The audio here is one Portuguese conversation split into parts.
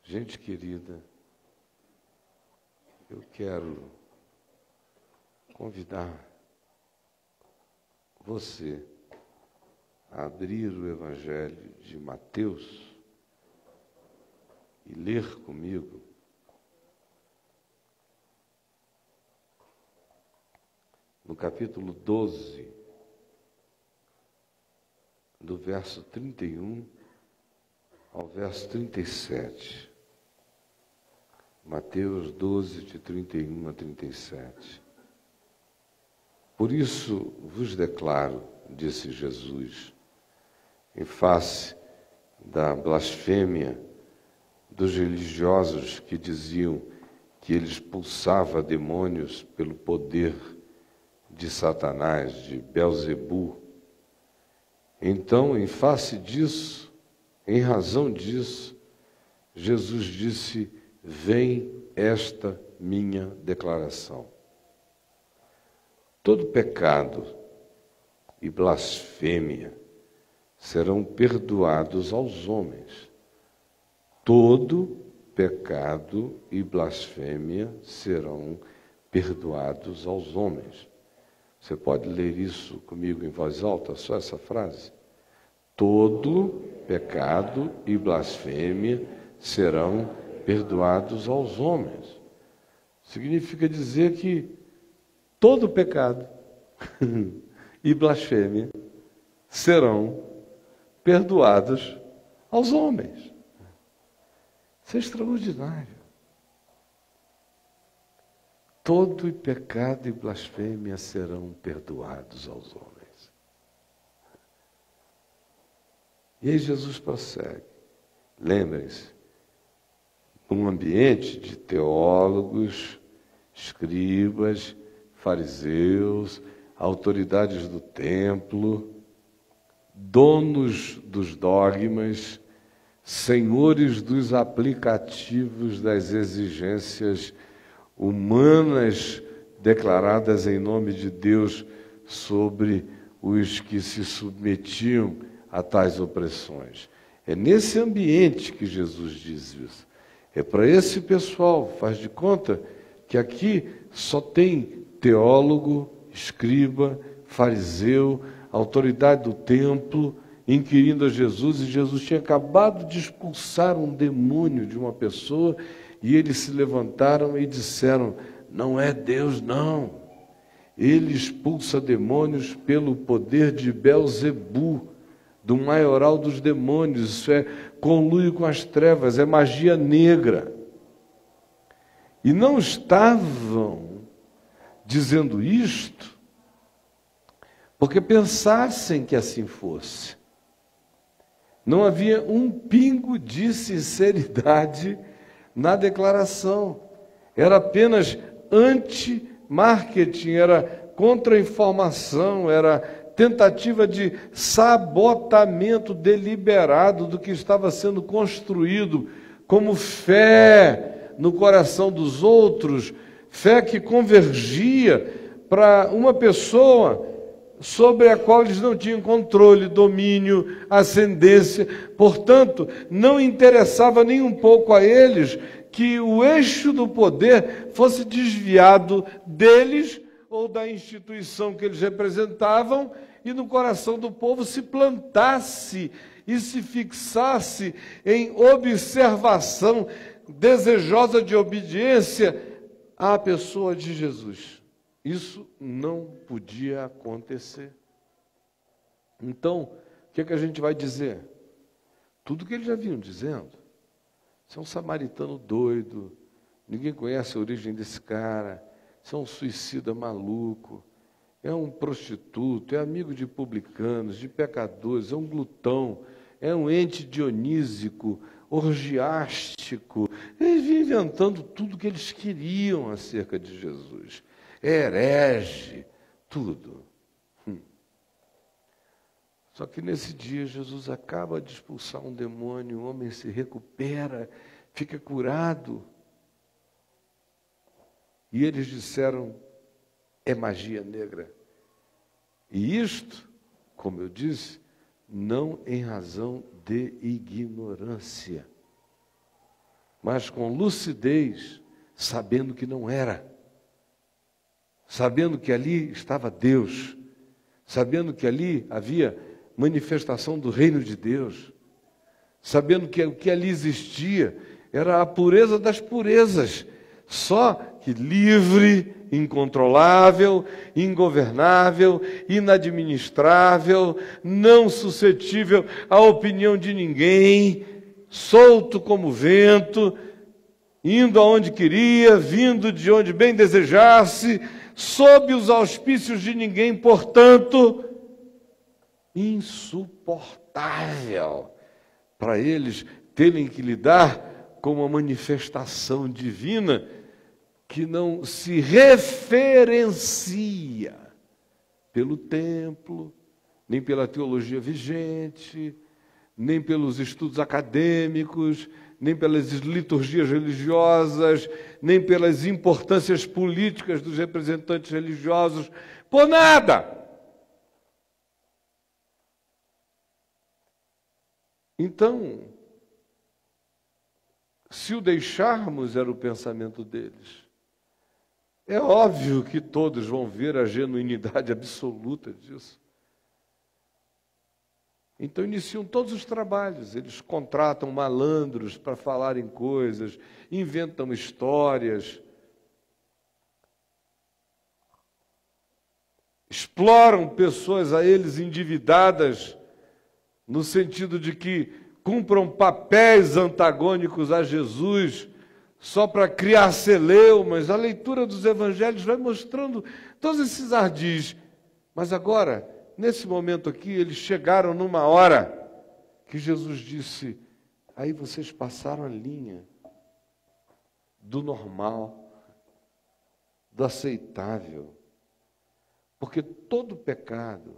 Gente querida, eu quero convidar você a abrir o Evangelho de Mateus e ler comigo no capítulo 12, do verso 31 ao verso 37. Mateus 12, de 31 a 37. Por isso vos declaro, disse Jesus, em face da blasfêmia dos religiosos que diziam que ele expulsava demônios pelo poder de Satanás, de Belzebu. Então, em face disso, em razão disso, Jesus disse: vem esta minha declaração. Todo pecado e blasfêmia serão perdoados aos homens. Todo pecado e blasfêmia serão perdoados aos homens. Você pode ler isso comigo em voz alta, só essa frase? Todo pecado e blasfêmia serão perdoados aos homens. Significa dizer que todo pecado e blasfêmia serão perdoados aos homens. Isso é extraordinário. Todo pecado e blasfêmia serão perdoados aos homens. E aí Jesus prossegue. Lembrem-se, um ambiente de teólogos, escribas, fariseus, autoridades do templo, donos dos dogmas, senhores dos aplicativos das exigências humanas declaradas em nome de Deus sobre os que se submetiam a tais opressões. É nesse ambiente que Jesus diz isso. É para esse pessoal, faz de conta que aqui só tem teólogo, escriba, fariseu, autoridade do templo, inquirindo a Jesus, e Jesus tinha acabado de expulsar um demônio de uma pessoa, e eles se levantaram e disseram: não é Deus, não. Ele expulsa demônios pelo poder de Belzebu, do maioral dos demônios. Isso é conluio com as trevas, é magia negra. E não estavam dizendo isto porque pensassem que assim fosse. Não havia um pingo de sinceridade na declaração. Era apenas anti-marketing, era contra-informação, era tentativa de sabotamento deliberado do que estava sendo construído como fé no coração dos outros, fé que convergia para uma pessoa sobre a qual eles não tinham controle, domínio, ascendência. Portanto, não interessava nem um pouco a eles que o eixo do poder fosse desviado deles ou da instituição que eles representavam, e no coração do povo se plantasse e se fixasse em observação desejosa de obediência à pessoa de Jesus. Isso não podia acontecer. Então, o que é que a gente vai dizer? Tudo que eles já vinham dizendo. Isso é um samaritano doido, ninguém conhece a origem desse cara, isso é um suicida maluco, é um prostituto, é amigo de publicanos, de pecadores, é um glutão, é um ente dionísico, orgiástico. Eles vinham inventando tudo que eles queriam acerca de Jesus. É herege, tudo. Só que nesse dia Jesus acaba de expulsar um demônio, o homem se recupera, fica curado. E eles disseram: é magia negra. E isto, como eu disse, não em razão de ignorância, mas com lucidez, sabendo que não era, sabendo que ali estava Deus, sabendo que ali havia manifestação do reino de Deus, sabendo que o que ali existia era a pureza das purezas, só que livre, incontrolável, ingovernável, inadministrável, não suscetível à opinião de ninguém, solto como vento, indo aonde queria, vindo de onde bem desejasse, sob os auspícios de ninguém, portanto, insuportável para eles terem que lidar com uma manifestação divina que não se referencia pelo templo, nem pela teologia vigente, nem pelos estudos acadêmicos, nem pelas liturgias religiosas, nem pelas importâncias políticas dos representantes religiosos, por nada. Então, se o deixarmos, era o pensamento deles, é óbvio que todos vão ver a genuinidade absoluta disso. Então iniciam todos os trabalhos, eles contratam malandros para falarem coisas, inventam histórias, exploram pessoas a eles endividadas, no sentido de que cumpram papéis antagônicos a Jesus, só para criar celeumas. A leitura dos evangelhos vai mostrando todos esses ardis. Mas agora, nesse momento aqui, eles chegaram numa hora que Jesus disse: aí vocês passaram a linha do normal, do aceitável. Porque todo pecado,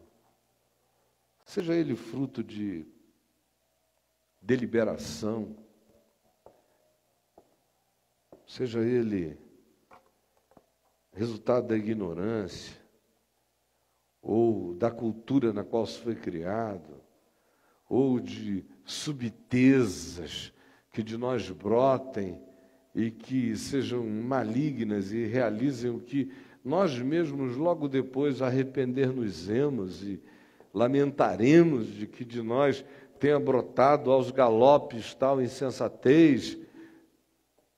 seja ele fruto de deliberação, seja ele resultado da ignorância, ou da cultura na qual se foi criado, ou de subtezas que de nós brotem e que sejam malignas e realizem o que nós mesmos logo depois arrepender-nos-emos e lamentaremos de que de nós tenha brotado aos galopes tal insensatez.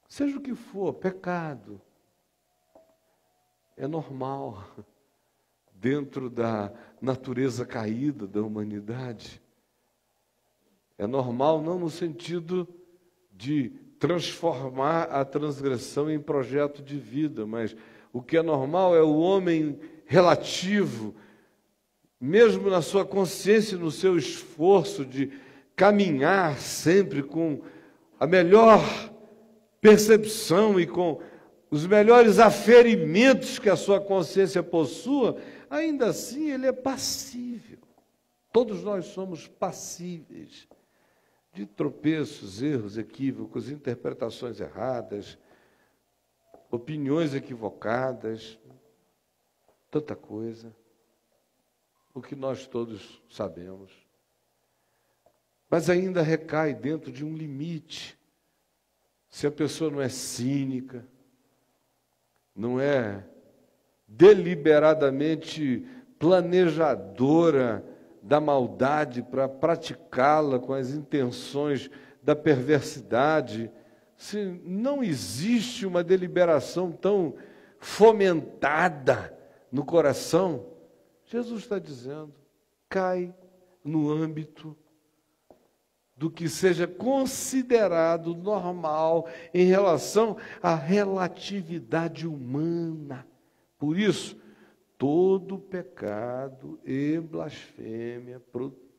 Seja o que for, pecado é normal dentro da natureza caída da humanidade. É normal não no sentido de transformar a transgressão em projeto de vida, mas o que é normal é o homem relativo, mesmo na sua consciência, no seu esforço de caminhar sempre com a melhor percepção e com os melhores aferimentos que a sua consciência possua, ainda assim ele é passível. Todos nós somos passíveis de tropeços, erros, equívocos, interpretações erradas, opiniões equivocadas, tanta coisa, o que nós todos sabemos. Mas ainda recai dentro de um limite. Se a pessoa não é cínica, não é deliberadamente planejadora da maldade para praticá-la com as intenções da perversidade, se não existe uma deliberação tão fomentada no coração, Jesus está dizendo, cai no âmbito do que seja considerado normal em relação à relatividade humana. Por isso, todo pecado e blasfêmia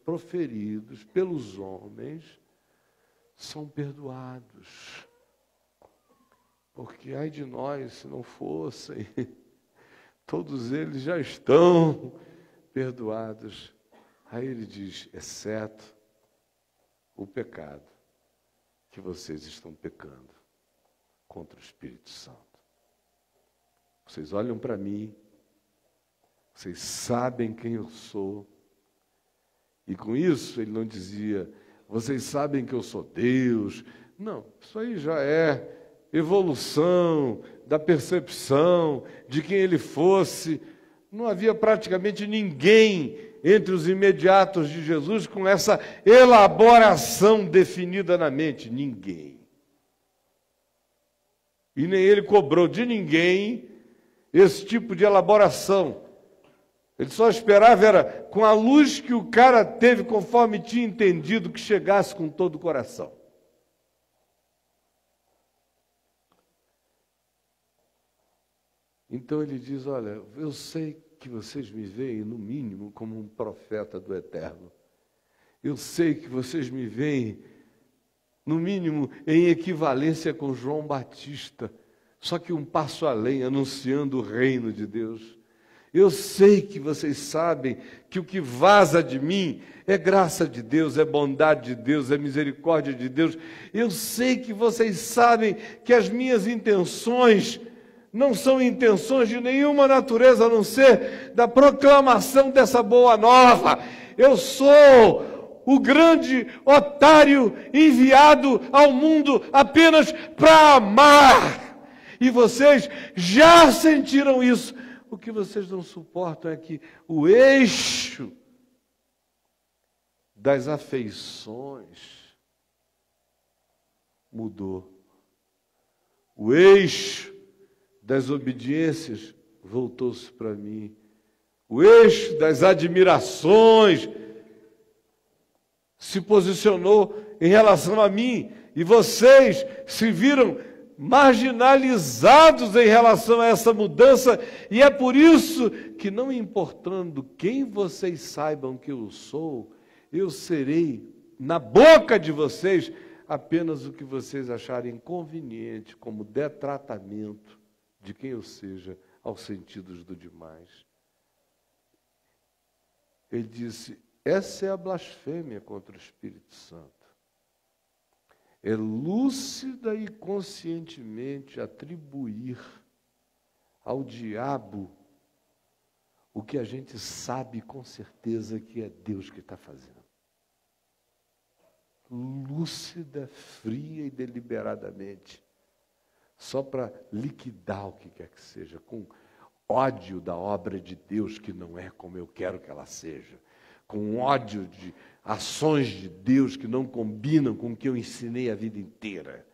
proferidos pelos homens são perdoados. Porque ai de nós se não fossem, todos eles já estão perdoados. Aí ele diz, exceto o pecado que vocês estão pecando contra o Espírito Santo. Vocês olham para mim, vocês sabem quem eu sou, e com isso ele não dizia, vocês sabem que eu sou Deus, Não, isso aí já é evolução da percepção de quem ele fosse. Não havia praticamente ninguém entre os imediatos de Jesus com essa elaboração definida na mente. Ninguém. E nem ele cobrou de ninguém esse tipo de elaboração. Ele só esperava, era com a luz que o cara teve, conforme tinha entendido, que chegasse com todo o coração. Então ele diz, olha, eu sei que vocês me veem, no mínimo, como um profeta do Eterno. Eu sei que vocês me veem, no mínimo, em equivalência com João Batista, só que um passo além, anunciando o reino de Deus. Eu sei que vocês sabem que o que vaza de mim é graça de Deus, é bondade de Deus, é misericórdia de Deus. Eu sei que vocês sabem que as minhas intenções não são intenções de nenhuma natureza, a não ser da proclamação dessa boa nova. Eu sou o grande otário enviado ao mundo apenas para amar. E vocês já sentiram isso. O que vocês não suportam é que o eixo das afeições mudou. O eixo das obediências voltou-se para mim. O eixo das admirações se posicionou em relação a mim. E vocês se viram marginalizados em relação a essa mudança. E é por isso que, não importando quem vocês saibam que eu sou, eu serei na boca de vocês apenas o que vocês acharem conveniente como detratamento de quem eu seja aos sentidos do demais. Ele disse, essa é a blasfêmia contra o Espírito Santo. É lúcida e conscientemente atribuir ao diabo o que a gente sabe com certeza que é Deus que está fazendo. Lúcida, fria e deliberadamente. Só para liquidar o que quer que seja, com ódio da obra de Deus que não é como eu quero que ela seja, com ódio de ações de Deus que não combinam com o que eu ensinei a vida inteira,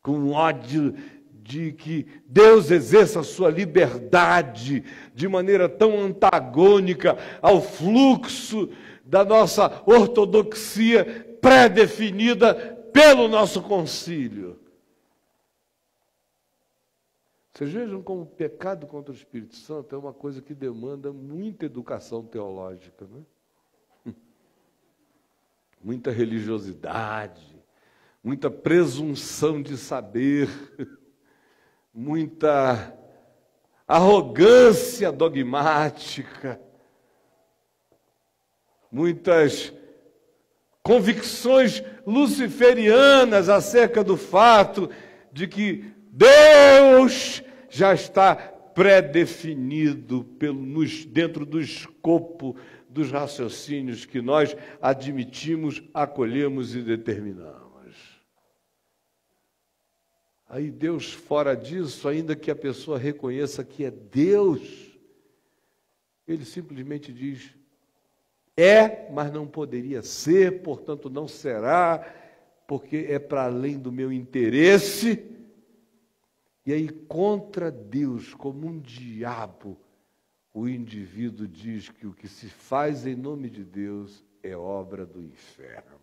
com ódio de que Deus exerça a sua liberdade de maneira tão antagônica ao fluxo da nossa ortodoxia pré-definida pelo nosso concílio. Vocês vejam como o pecado contra o Espírito Santo é uma coisa que demanda muita educação teológica, né? Muita religiosidade, muita presunção de saber, muita arrogância dogmática, muitas convicções luciferianas acerca do fato de que Deus já está pré-definido dentro do escopo dos raciocínios que nós admitimos, acolhemos e determinamos. Aí Deus, fora disso, ainda que a pessoa reconheça que é Deus, ele simplesmente diz, mas não poderia ser, portanto não será, porque é para além do meu interesse. E aí, contra Deus, como um diabo, o indivíduo diz que o que se faz em nome de Deus é obra do inferno.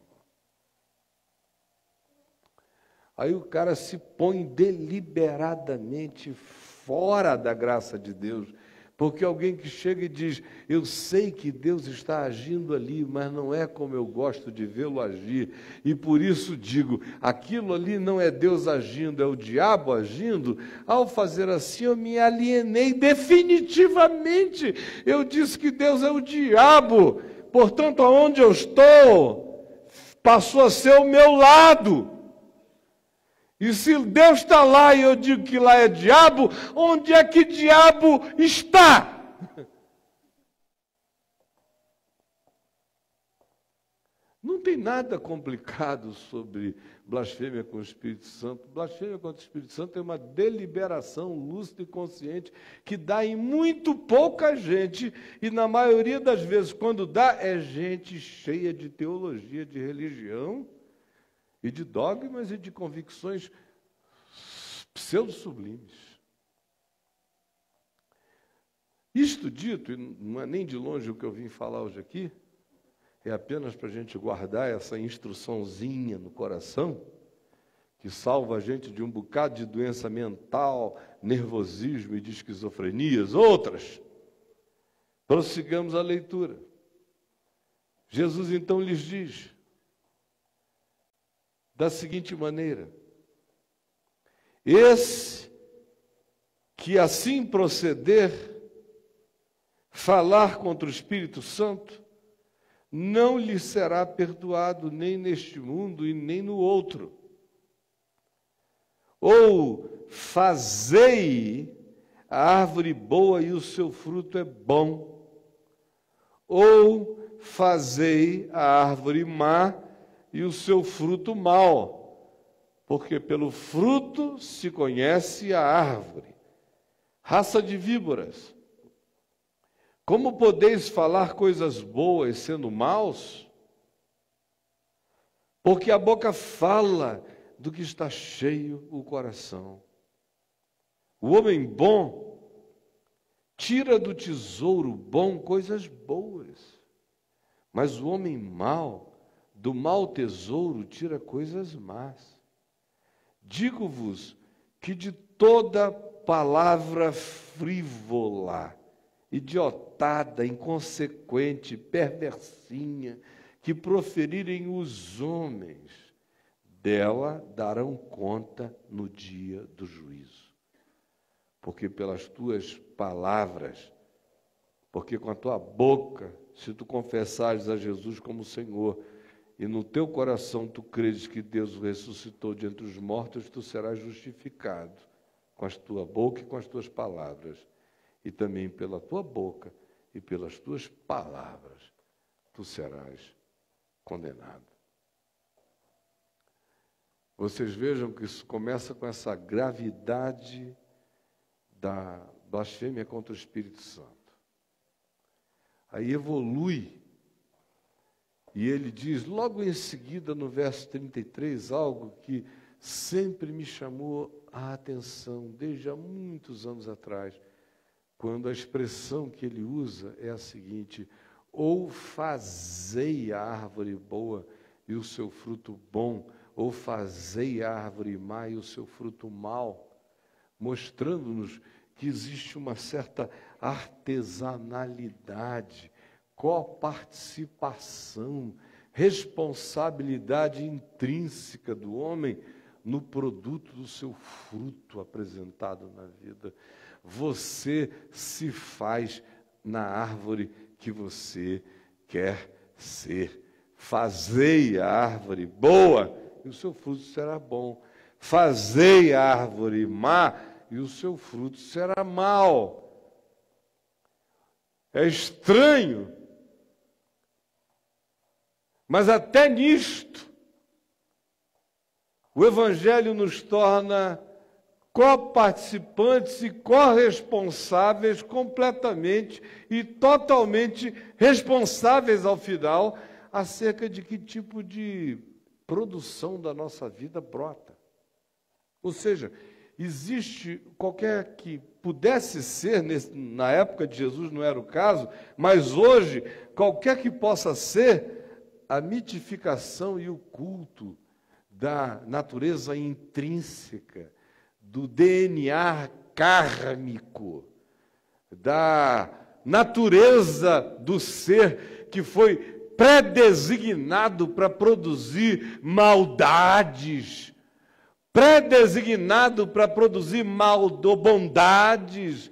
Aí o cara se põe deliberadamente fora da graça de Deus, porque alguém que chega e diz, eu sei que Deus está agindo ali, mas não é como eu gosto de vê-lo agir, e por isso digo, aquilo ali não é Deus agindo, é o diabo agindo. Ao fazer assim, eu me alienei definitivamente. Eu disse que Deus é o diabo, portanto, aonde eu estou, passou a ser o meu lado. E se Deus está lá e eu digo que lá é diabo, onde é que diabo está? Não tem nada complicado sobre blasfêmia com o Espírito Santo. Blasfêmia contra o Espírito Santo é uma deliberação lúcida e consciente que dá em muito pouca gente, e na maioria das vezes, quando dá, é gente cheia de teologia, de religião, e de dogmas e de convicções pseudo-sublimes. Isto dito, e não é nem de longe o que eu vim falar hoje aqui, é apenas para a gente guardar essa instruçãozinha no coração, que salva a gente de um bocado de doença mental, nervosismo e de esquizofrenias, outras. Prossigamos a leitura. Jesus então lhes diz, da seguinte maneira: esse que assim proceder, falar contra o Espírito Santo, não lhe será perdoado nem neste mundo e nem no outro. Ou fazei a árvore boa e o seu fruto é bom, ou fazei a árvore má e o seu fruto mau, porque pelo fruto se conhece a árvore. Raça de víboras, como podeis falar coisas boas sendo maus? Porque a boca fala do que está cheio o coração. O homem bom tira do tesouro bom coisas boas, mas o homem mau, do mau tesouro, tira coisas más. Digo-vos que de toda palavra frívola, idiotada, inconsequente, perversinha, que proferirem os homens, dela darão conta no dia do juízo. Porque pelas tuas palavras, porque com a tua boca, se tu confessares a Jesus como Senhor, e no teu coração tu credes que Deus o ressuscitou de entre os mortos, tu serás justificado com a tua boca e com as tuas palavras. E também pela tua boca e pelas tuas palavras, tu serás condenado. Vocês vejam que isso começa com essa gravidade da blasfêmia contra o Espírito Santo. Aí evolui, e ele diz, logo em seguida, no verso 33, algo que sempre me chamou a atenção, desde há muitos anos atrás, quando a expressão que ele usa é a seguinte: ou fazei a árvore boa e o seu fruto bom, ou fazei a árvore má e o seu fruto mau, mostrando-nos que existe uma certa artesanalidade, coparticipação, responsabilidade intrínseca do homem no produto do seu fruto apresentado na vida. Você se faz na árvore que você quer ser. Fazei a árvore boa e o seu fruto será bom. Fazei a árvore má e o seu fruto será mau. É estranho, mas até nisto o Evangelho nos torna coparticipantes e corresponsáveis completamente e totalmente responsáveis ao final acerca de que tipo de produção da nossa vida brota. Ou seja, existe qualquer que pudesse ser, na época de Jesus não era o caso, mas hoje, qualquer que possa ser, a mitificação e o culto da natureza intrínseca, do DNA kármico, da natureza do ser que foi predesignado para produzir maldades, predesignado para produzir bondades.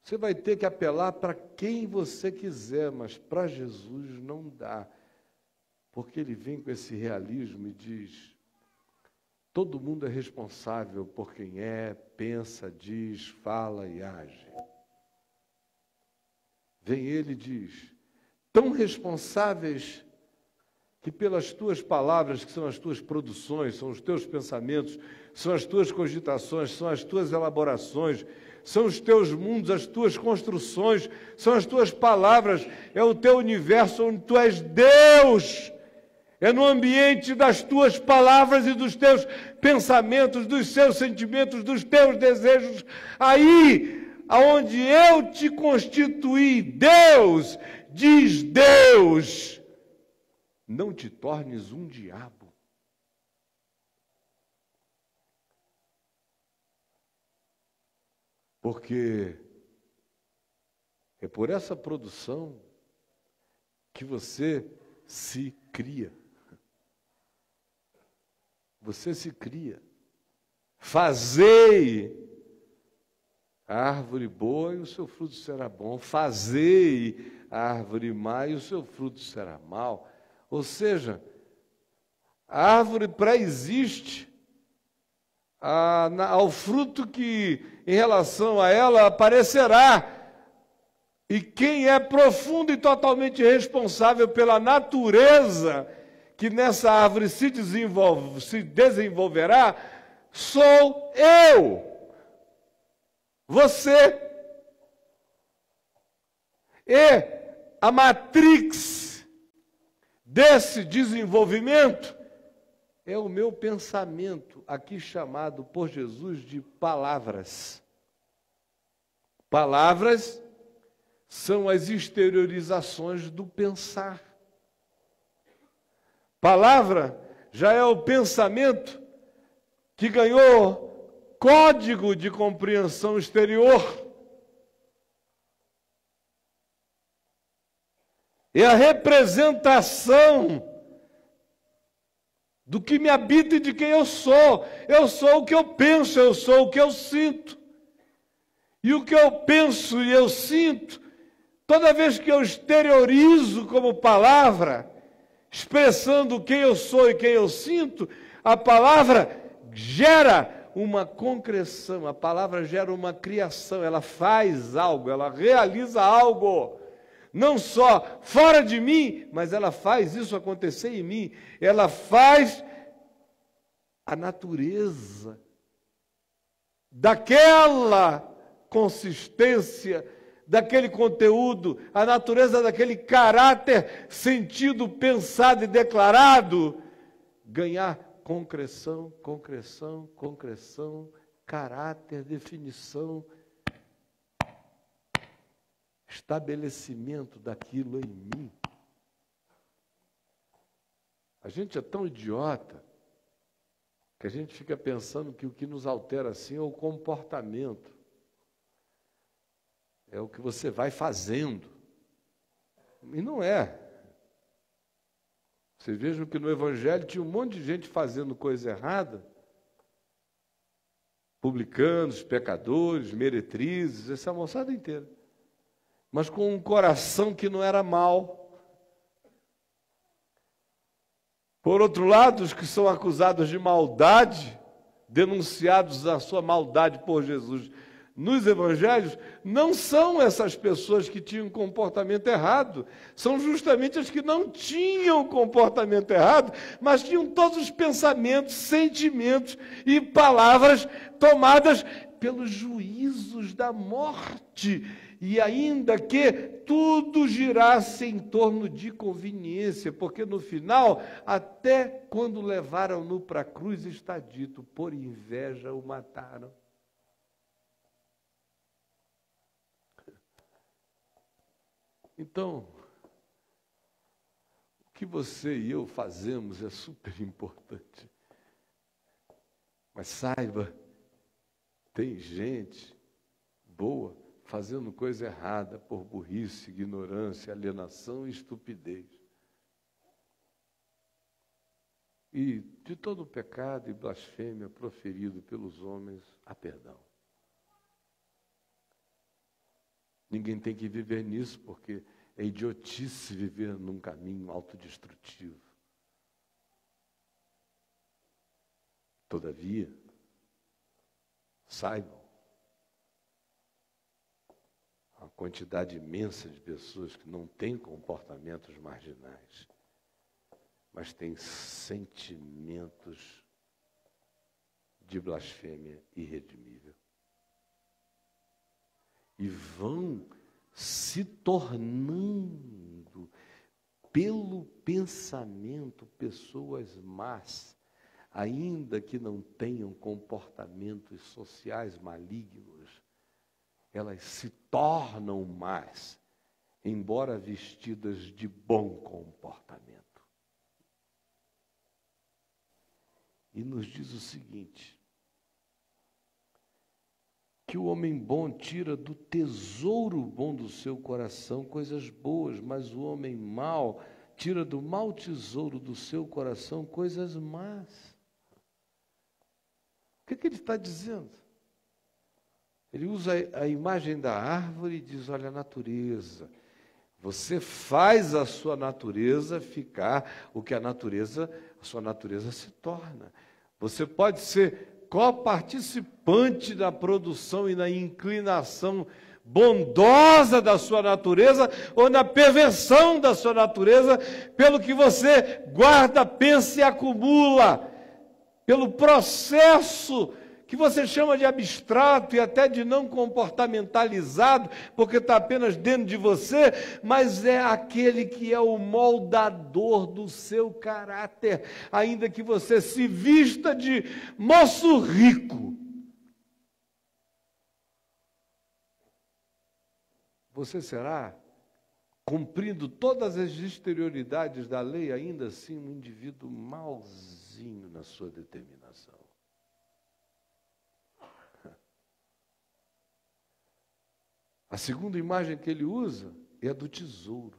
Você vai ter que apelar para quem você quiser, mas para Jesus não dá. Porque ele vem com esse realismo e diz: todo mundo é responsável por quem é, pensa, diz, fala e age. Vem ele e diz: tão responsáveis que pelas tuas palavras, que são as tuas produções, são os teus pensamentos, são as tuas cogitações, são as tuas elaborações, são os teus mundos, as tuas construções, são as tuas palavras, é o teu universo onde tu és Deus. É no ambiente das tuas palavras e dos teus pensamentos, dos teus sentimentos, dos teus desejos, aí aonde eu te constituí, Deus, diz Deus, não te tornes um diabo. Porque é por essa produção que você se cria. Você se cria. Fazei a árvore boa e o seu fruto será bom. Fazei a árvore má e o seu fruto será mau. Ou seja, a árvore pré-existe ao fruto que, em relação a ela, aparecerá. E quem é profundo e totalmente responsável pela natureza que nessa árvore se desenvolverá, sou eu. Você. E a matrix desse desenvolvimento é o meu pensamento, aqui chamado por Jesus de palavras. Palavras são as exteriorizações do pensar. Palavra já é o pensamento que ganhou código de compreensão exterior. É a representação do que me habita e de quem eu sou. Eu sou o que eu penso, eu sou o que eu sinto. E o que eu penso e eu sinto, toda vez que eu exteriorizo como palavra, expressando quem eu sou e quem eu sinto, a palavra gera uma concreção, a palavra gera uma criação, ela faz algo, ela realiza algo. Não só fora de mim, mas ela faz isso acontecer em mim. Ela faz a natureza daquela consistência, daquele conteúdo, a natureza daquele caráter sentido, pensado e declarado, ganhar concreção, concreção, concreção, caráter, definição, estabelecimento daquilo em mim. A gente é tão idiota que a gente fica pensando que o que nos altera assim é o comportamento. É o que você vai fazendo. E não é. Vocês vejam que no Evangelho tinha um monte de gente fazendo coisa errada. Publicanos, pecadores, meretrizes, essa moçada inteira. Mas com um coração que não era mau. Por outro lado, os que são acusados de maldade, denunciados a sua maldade por Jesus nos evangelhos, não são essas pessoas que tinham comportamento errado, são justamente as que não tinham comportamento errado, mas tinham todos os pensamentos, sentimentos e palavras tomadas pelos juízos da morte, e ainda que tudo girasse em torno de conveniência, porque no final, até quando levaram-no para a cruz, está dito, por inveja o mataram. Então, o que você e eu fazemos é super importante. Mas saiba, tem gente boa fazendo coisa errada por burrice, ignorância, alienação e estupidez. E de todo pecado e blasfêmia proferido pelos homens, há perdão. Ninguém tem que viver nisso, porque é idiotice viver num caminho autodestrutivo. Todavia, saibam, a quantidade imensa de pessoas que não têm comportamentos marginais, mas têm sentimentos de blasfêmia irredimível. E vão se tornando, pelo pensamento, pessoas más, ainda que não tenham comportamentos sociais malignos, elas se tornam más, embora vestidas de bom comportamento. E nos diz o seguinte, que o homem bom tira do tesouro bom do seu coração coisas boas, mas o homem mau tira do mau tesouro do seu coração coisas más. O que ele está dizendo? Ele usa a imagem da árvore e diz, olha a natureza. Você faz a sua natureza ficar o que a sua natureza se torna. Você pode ser coparticipante da produção e na inclinação bondosa da sua natureza ou na perversão da sua natureza, pelo que você guarda, pensa e acumula, pelo processo que você chama de abstrato e até de não comportamentalizado, porque está apenas dentro de você, mas é aquele que é o moldador do seu caráter, ainda que você se vista de moço rico. Você será, cumprindo todas as exterioridades da lei, ainda assim um indivíduo malzinho na sua determinação. A segunda imagem que ele usa é a do tesouro,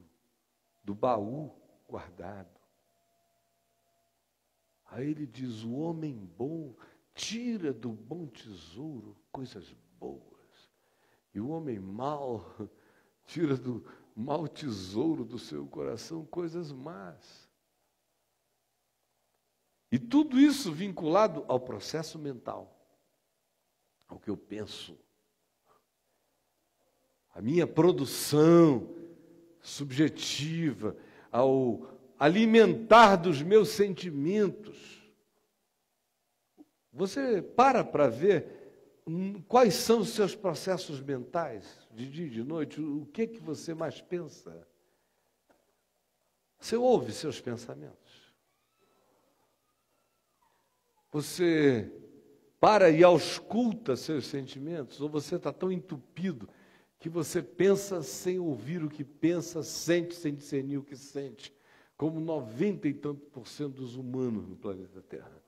do baú guardado. Aí ele diz, o homem bom tira do bom tesouro coisas boas. E o homem mau tira do mau tesouro do seu coração coisas más. E tudo isso vinculado ao processo mental, ao que eu penso. A minha produção subjetiva, ao alimentar dos meus sentimentos. Você para ver quais são os seus processos mentais, de dia e de noite, o que você mais pensa? Você ouve seus pensamentos. Você para e ausculta seus sentimentos, ou você está tão entupido que você pensa sem ouvir o que pensa, sente sem discernir o que sente, como 90 e tanto % dos humanos no planeta Terra.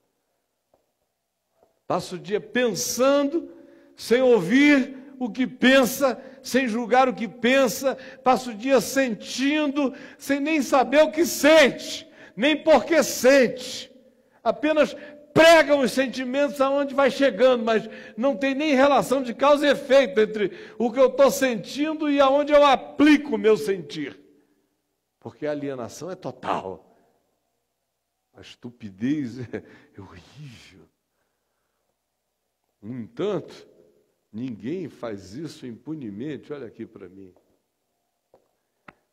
Passa o dia pensando, sem ouvir o que pensa, sem julgar o que pensa, passa o dia sentindo, sem nem saber o que sente, nem por que sente, apenas prega os sentimentos aonde vai chegando, mas não tem nem relação de causa e efeito entre o que eu estou sentindo e aonde eu aplico o meu sentir. Porque a alienação é total. A estupidez é horrível. No entanto, ninguém faz isso impunemente. Olha aqui para mim.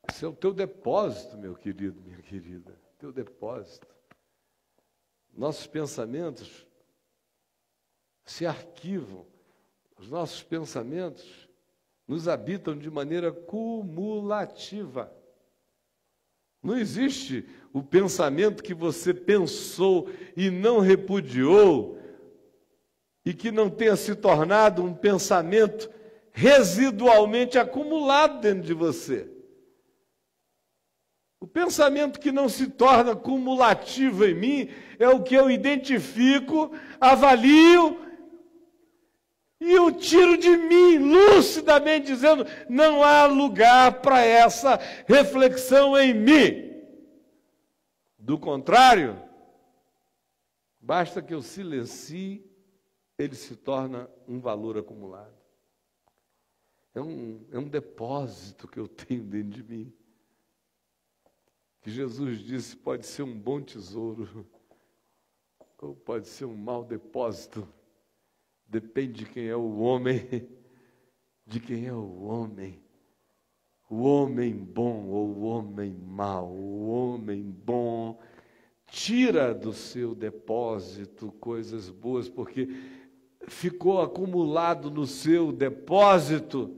Esse é o teu depósito, meu querido, minha querida. Teu depósito. Nossos pensamentos se arquivam, os nossos pensamentos nos habitam de maneira cumulativa. Não existe o pensamento que você pensou e não repudiou, e que não tenha se tornado um pensamento residualmente acumulado dentro de você. O pensamento que não se torna cumulativo em mim é o que eu identifico, avalio e o tiro de mim lucidamente, dizendo, não há lugar para essa reflexão em mim. Do contrário, basta que eu silencie, ele se torna um valor acumulado. É um depósito que eu tenho dentro de mim. Que Jesus disse, pode ser um bom tesouro, ou pode ser um mau depósito. Depende de quem é o homem, de quem é o homem. O homem bom ou o homem mau. O homem bom Tira do seu depósito coisas boas, porque ficou acumulado no seu depósito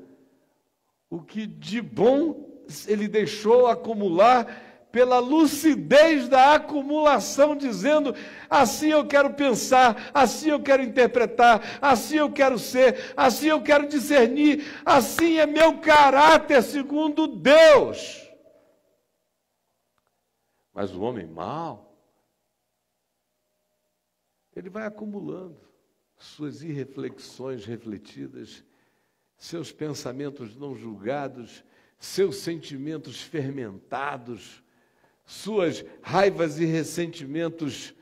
o que de bom ele deixou acumular pela lucidez da acumulação, dizendo: assim eu quero pensar, assim eu quero interpretar, assim eu quero ser, assim eu quero discernir, assim é meu caráter segundo Deus. Mas o homem mau, ele vai acumulando suas irreflexões refletidas, seus pensamentos não julgados, seus sentimentos fermentados, suas raivas e ressentimentos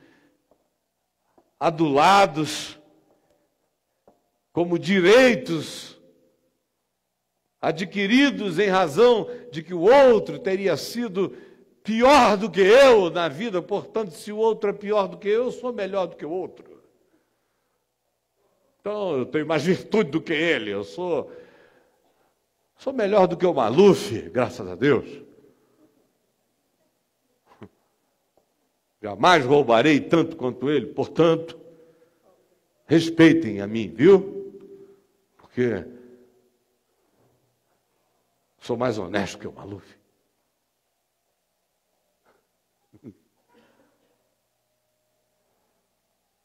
adulados como direitos adquiridos em razão de que o outro teria sido pior do que eu na vida, portanto, se o outro é pior do que eu sou melhor do que o outro. Então, eu tenho mais virtude do que ele, eu sou melhor do que o Maluf, graças a Deus. Jamais roubarei tanto quanto ele, portanto, respeitem a mim, viu? Porque sou mais honesto que o Maluf.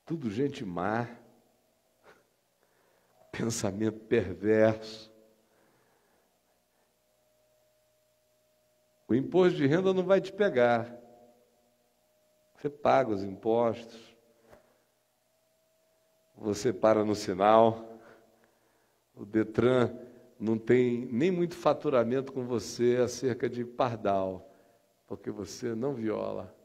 Tudo gente má, pensamento perverso. O imposto de renda não vai te pegar. Você paga os impostos, você para no sinal, o Detran não tem nem muito faturamento com você acerca de pardal, porque você não viola.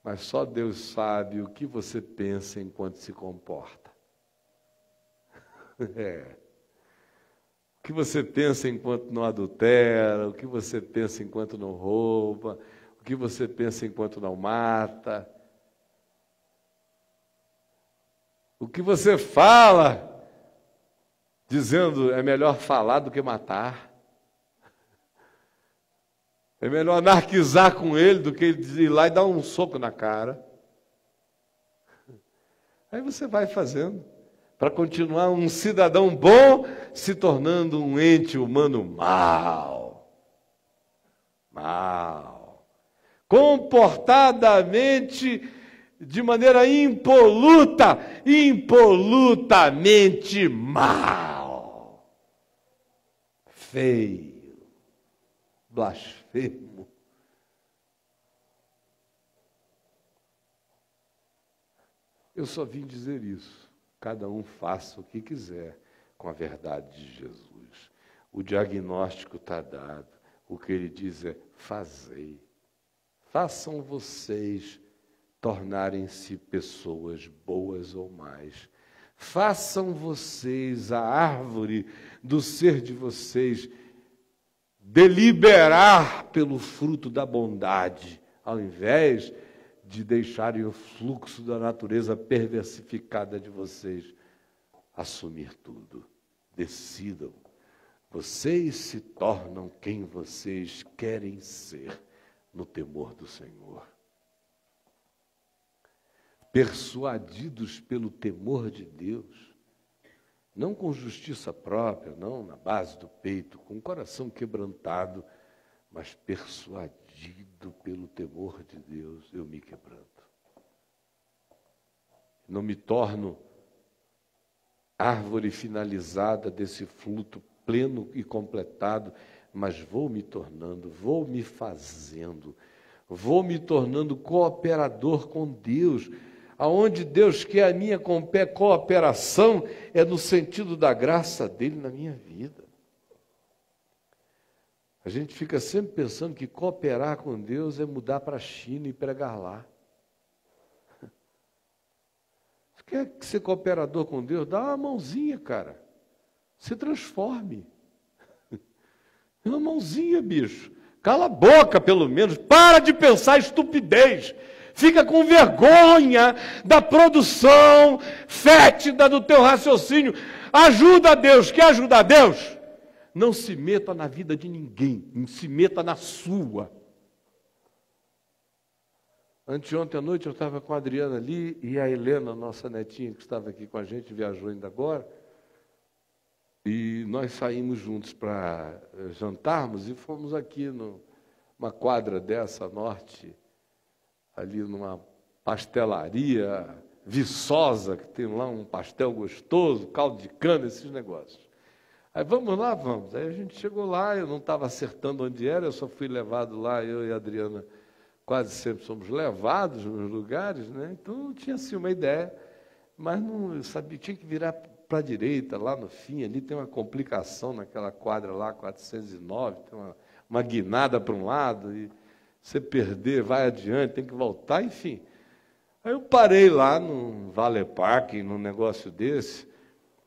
Mas só Deus sabe o que você pensa enquanto se comporta. O que você pensa enquanto não adultera, o que você pensa enquanto não rouba, o que você pensa enquanto não mata, o que você fala, dizendo é melhor falar do que matar, é melhor anarquizar com ele do que ir lá e dar um soco na cara. Aí você vai fazendo, para continuar um cidadão bom, se tornando um ente humano mau. Comportadamente, de maneira impolutamente mal, feio, blasfemo. Eu só vim dizer isso. Cada um faça o que quiser com a verdade de Jesus. O diagnóstico está dado. O que ele diz é: fazei. Façam vocês tornarem-se pessoas boas ou mais. Façam vocês a árvore do ser de vocês deliberar pelo fruto da bondade, ao invés de deixarem o fluxo da natureza perversificada de vocês assumir tudo. Decidam. Vocês se tornam quem vocês querem ser no temor do Senhor. Persuadidos pelo temor de Deus, não com justiça própria, não na base do peito, com o coração quebrantado, mas persuadido pelo temor de Deus, eu me quebranto. Não me torno árvore finalizada desse fruto pleno e completado, mas vou me tornando, vou me fazendo, vou me tornando cooperador com Deus. Aonde Deus quer a minha cooperação é no sentido da graça dele na minha vida. A gente fica sempre pensando que cooperar com Deus é mudar para a China e pregar lá. Você quer ser cooperador com Deus? Dá uma mãozinha, cara. Se transforme. Uma mãozinha, bicho. Cala a boca, pelo menos. Para de pensar estupidez. Fica com vergonha da produção fétida do teu raciocínio. Ajuda a Deus. Quer ajudar a Deus? Não se meta na vida de ninguém. Se meta na sua. Anteontem à noite eu estava com a Adriana ali e a Helena, nossa netinha, que estava aqui com a gente, viajou ainda agora. E nós saímos juntos para jantarmos e fomos aqui numa quadra dessa, norte, ali numa pastelaria Viçosa, que tem lá um pastel gostoso, caldo de cana, esses negócios. Aí vamos lá, vamos. Aí a gente chegou lá, eu não estava acertando onde era, eu só fui levado lá, eu e a Adriana quase sempre somos levados nos lugares, né? Então não tinha assim uma ideia, mas não, eu sabia, tinha que virar para a direita, lá no fim, ali tem uma complicação naquela quadra lá, 409, tem uma guinada para um lado, e você perder, vai adiante, tem que voltar, enfim. Aí eu parei lá num Vale Parking, num negócio desse,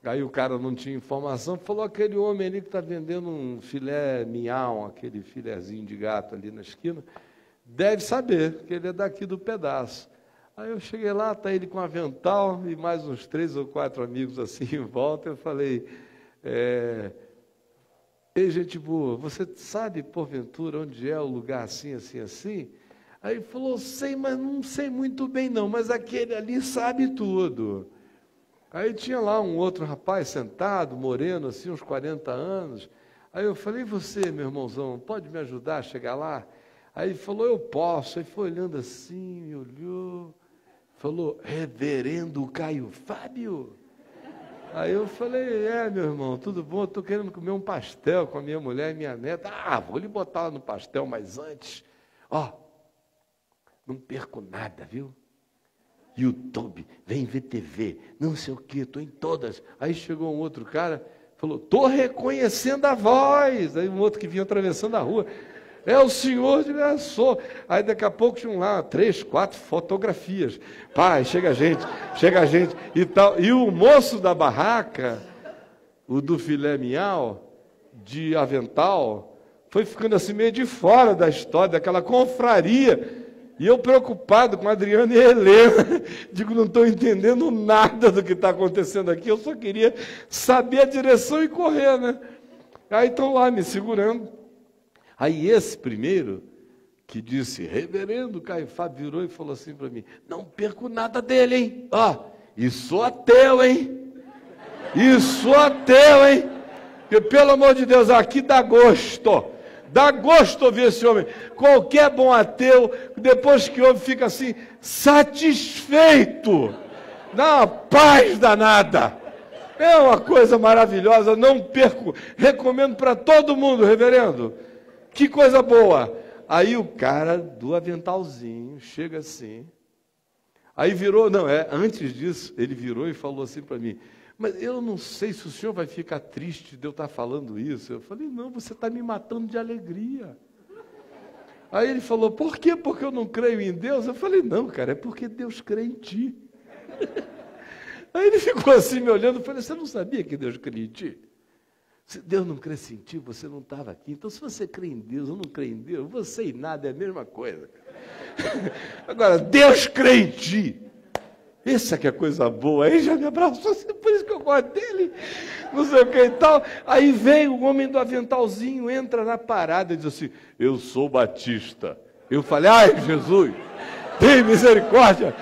aí o cara não tinha informação, falou, aquele homem ali que está vendendo um filé mignon, aquele filézinho de gato ali na esquina, deve saber, que ele é daqui do pedaço. Aí eu cheguei lá, está ele com um avental e mais uns 3 ou 4 amigos assim em volta. Eu falei, ei, gente boa, você sabe, porventura, onde é o lugar assim, assim, assim? Aí ele falou, sei, mas não sei muito bem não, mas aquele ali sabe tudo. Aí tinha lá um outro rapaz sentado, moreno, assim, uns 40 anos. Aí eu falei, você, meu irmãozão, pode me ajudar a chegar lá? Aí ele falou, eu posso. Aí foi olhando assim, me olhou, falou, reverendo Caio Fábio? Aí eu falei, meu irmão, tudo bom? Eu estou querendo comer um pastel com a minha mulher e minha neta. Ah, vou lhe botar lá no pastel, mas antes, não perco nada, viu? YouTube, vem ver TV, não sei o quê, estou em todas. Aí chegou um outro cara, falou, estou reconhecendo a voz. Aí um outro que vinha atravessando a rua, é o senhor de sou. Aí daqui a pouco tinham lá 3, 4 fotografias. Pai, chega a gente e tal. E o moço da barraca, o do filé mignon, de avental, foi ficando assim meio de fora da história, daquela confraria. E eu preocupado com a Adriana e a Helena, digo, não estou entendendo nada do que está acontecendo aqui, eu só queria saber a direção e correr, né? Aí estão lá me segurando. Aí esse primeiro, que disse, reverendo Caio Fábio, virou e falou assim para mim, não perco nada dele, hein? E sou ateu, hein? E sou ateu, hein? Porque, pelo amor de Deus, aqui dá gosto ouvir esse homem. Qualquer bom ateu, depois que ouve, fica assim, satisfeito, dá uma paz danada. É uma coisa maravilhosa, não perco, recomendo para todo mundo, reverendo. Que coisa boa! Aí o cara do aventalzinho chega assim, aí virou, antes disso, ele virou e falou assim para mim, mas eu não sei se o senhor vai ficar triste de eu estar falando isso. Eu falei, não, você está me matando de alegria. Aí ele falou, por quê? Porque eu não creio em Deus? Eu falei, não, cara, é porque Deus crê em ti. Aí ele ficou assim me olhando, eu falei, você não sabia que Deus crê em ti? Se Deus não cresce em ti, você não estava aqui. Então, se você crê em Deus ou não crê em Deus, você e nada é a mesma coisa. Agora, Deus crê em ti. Essa que é coisa boa. Aí já me abraçou, assim, por isso que eu gosto dele. Não sei o que e tal. Aí vem o homem do aventalzinho, entra na parada e diz assim, eu sou batista. Eu falei, ai, Jesus, tem misericórdia.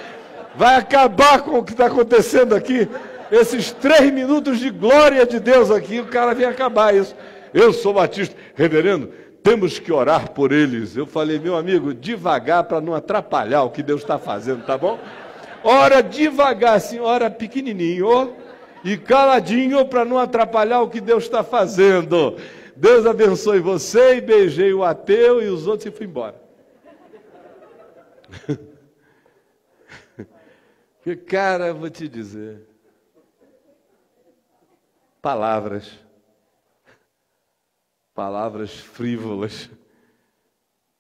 Vai acabar com o que está acontecendo aqui. Esses 3 minutos de glória de Deus aqui, o cara vem acabar isso. Eu sou batista. Reverendo, temos que orar por eles. Eu falei, meu amigo, devagar para não atrapalhar o que Deus está fazendo, tá bom? Ora devagar, assim, ora pequenininho e caladinho para não atrapalhar o que Deus está fazendo. Deus abençoe você, e beijei o ateu e os outros e fui embora. Porque, cara, eu vou te dizer, palavras frívolas,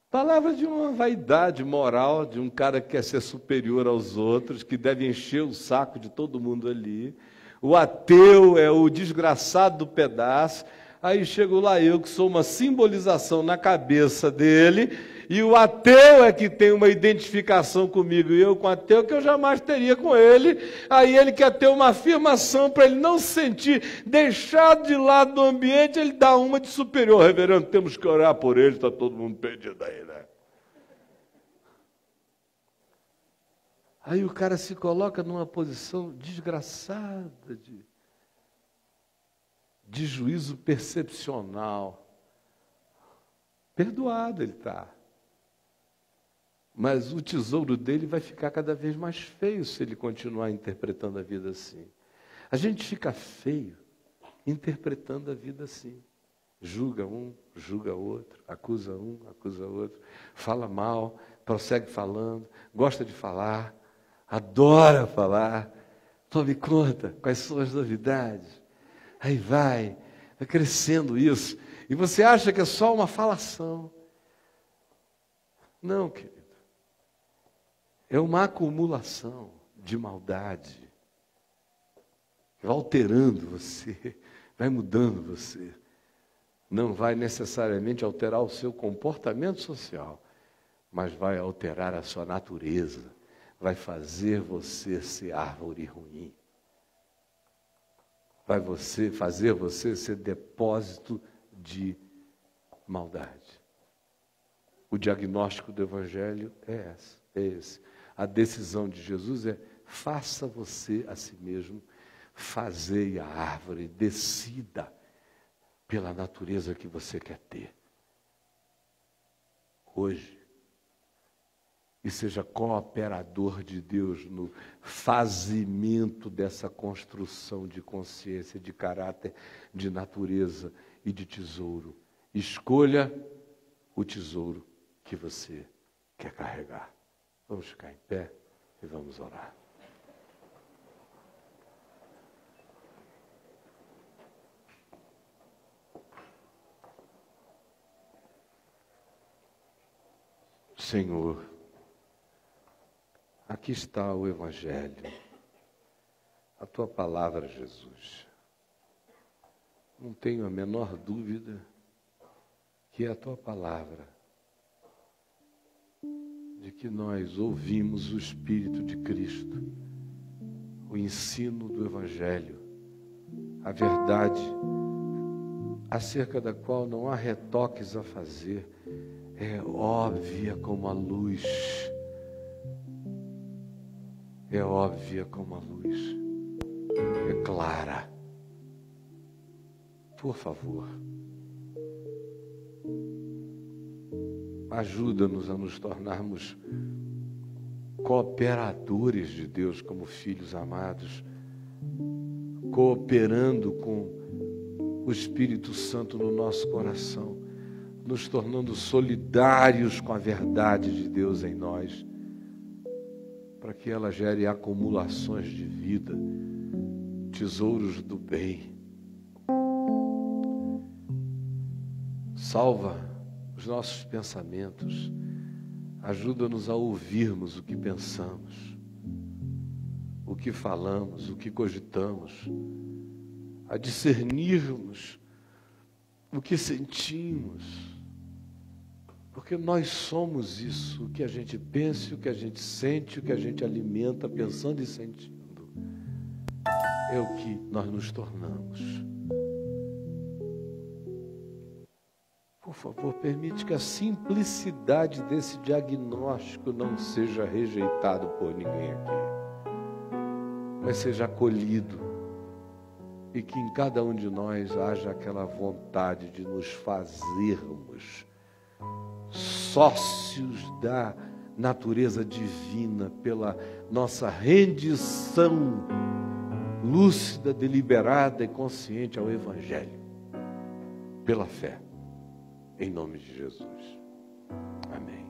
palavras de uma vaidade moral, de um cara que quer ser superior aos outros, que deve encher o saco de todo mundo ali. O ateu é o desgraçado do pedaço. Aí chego lá eu, que sou uma simbolização na cabeça dele, e o ateu é que tem uma identificação comigo, e eu com o ateu que eu jamais teria com ele. Aí ele quer ter uma afirmação para ele não se sentir deixado de lado do ambiente, ele dá uma de superior. Reverendo, temos que orar por ele, está todo mundo perdido aí, né? Aí o cara se coloca numa posição desgraçada de juízo percepcional. Perdoado ele está. Mas o tesouro dele vai ficar cada vez mais feio se ele continuar interpretando a vida assim. A gente fica feio interpretando a vida assim. Julga um, julga outro, acusa um, acusa outro, fala mal, prossegue falando, gosta de falar, adora falar. Tome conta quais são as novidades. Aí vai crescendo isso. E você acha que é só uma falação. Não, querido. É uma acumulação de maldade. Que vai alterando você, vai mudando você. Não vai necessariamente alterar o seu comportamento social, mas vai alterar a sua natureza. Vai fazer você ser árvore ruim. Vai fazer você ser depósito de maldade. O diagnóstico do Evangelho é esse. A decisão de Jesus é: faça você a si mesmo, fazei a árvore, decida pela natureza que você quer ter. Hoje. E seja cooperador de Deus no fazimento dessa construção de consciência, de caráter, de natureza e de tesouro. Escolha o tesouro que você quer carregar. Vamos ficar em pé e vamos orar. Senhor, aqui está o Evangelho, a Tua palavra, Jesus. Não tenho a menor dúvida que é a Tua palavra, de que nós ouvimos o Espírito de Cristo, o ensino do Evangelho, a verdade acerca da qual não há retoques a fazer, é óbvia como a luz. É óbvia como a luz, é clara. Por favor, ajuda-nos a nos tornarmos cooperadores de Deus como filhos amados, cooperando com o Espírito Santo no nosso coração, nos tornando solidários com a verdade de Deus em nós, para que ela gere acumulações de vida, tesouros do bem. Salva os nossos pensamentos, ajuda-nos a ouvirmos o que pensamos, o que falamos, o que cogitamos, a discernirmos o que sentimos, porque nós somos isso, o que a gente pensa, o que a gente sente, o que a gente alimenta pensando e sentindo, é o que nós nos tornamos. Por favor, permite que a simplicidade desse diagnóstico não seja rejeitado por ninguém aqui, mas seja acolhido, e que em cada um de nós haja aquela vontade de nos fazermos sócios da natureza divina pela nossa rendição lúcida, deliberada e consciente ao Evangelho, pela fé, em nome de Jesus. Amém.